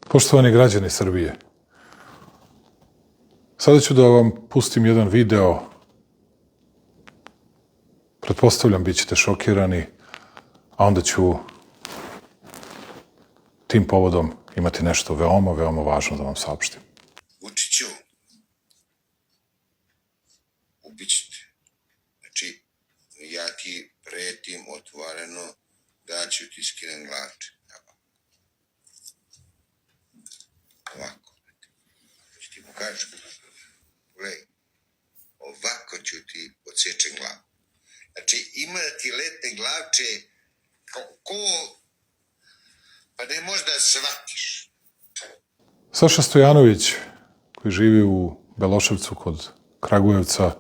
Poštovani građani Srbije, sada ću da vam pustim jedan video. Pretpostavljam bit ćete šokirani, a onda ću tim povodom imati nešto veoma, veoma važno da vam saopštim. Vučiću, ubićete. Znači, ja ti pretim otvoreno da ću ti skinem glavče. Ovako. Ću ti pokažem. Gledaj. Ovako ću ti odsječem glavu. Znači, ima da ti letne glavče ko... Pa ne možda shvatiš. Saša Stojanović, koji živi u Beloševcu kod Kragujevca,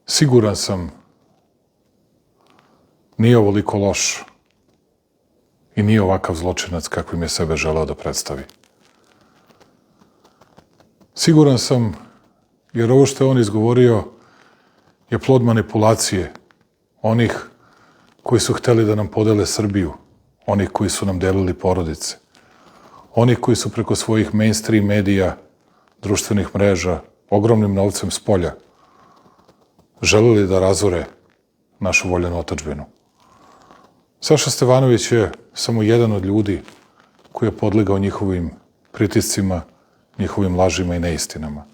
siguran sam, nije ovoliko loš i nije ovakav zločinac kakvim je sebe želeo da predstavi. Siguran sam, jer ovo što je on izgovorio je plod manipulacije onih koji su hteli da nam podele Srbiju, onih koji su nam delili porodice, onih koji su preko svojih mainstream medija, društvenih mreža, ogromnim novcem s polja želeli da razore našu voljenu otadžbinu. Saša Stevanović je samo jedan od ljudi koji je podlegao njihovim pritiscima, njihovim lažima i neistinama.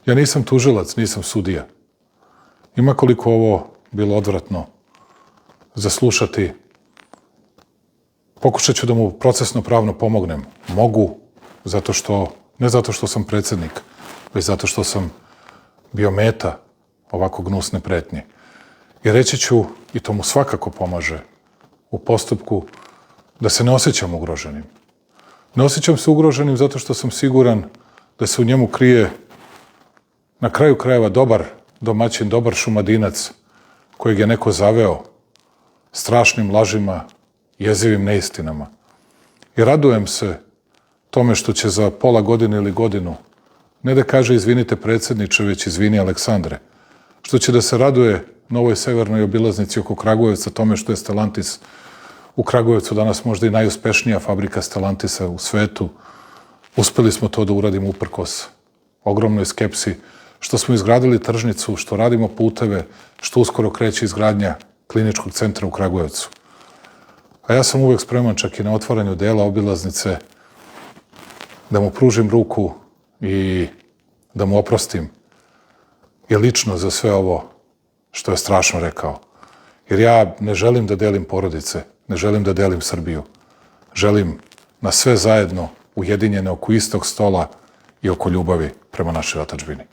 Ja nisam tužilac, nisam sudija. Ima koliko ovo bilo odvratno za slušati, pokušat ću da mu procesno pravno pomognem. Mogu, ne zato što sam predsednik, već zato što sam bio meta ovako gnusne pretnje. I reći ću, i to mu svakako pomaže u postupku, da se ne osjećam ugroženim. Ne osjećam se ugroženim zato što sam siguran da se u njemu krije na kraju krajeva dobar domaćin, dobar Šumadinac kojeg je neko zaveo strašnim lažima, jezivim neistinama. I radujem se tome što će za pola godine ili godinu, ne da kaže izvinite predsedniče, već izvini Aleksandre, što će da se raduje novoj severnoj obilaznici oko Kragujevca, tome što je Stellantis u Kragujevcu danas možda i najuspešnija fabrika Stellantisa u svetu. Uspeli smo to da uradimo uprkos ogromnoj skepsi, što smo izgradili tržnicu, što radimo puteve, što uskoro kreće izgradnja kliničkog centra u Kragujevcu. A ja sam uvek spreman čak i na otvaranju dela obilaznice da mu pružim ruku i da mu oprostim i lično za sve ovo što je strašno rekao. Jer ja ne želim da delim porodice, ne želim da delim Srbiju. Želim na sve zajedno ujedinjene oko istog stola i oko ljubavi prema našoj otadžbini.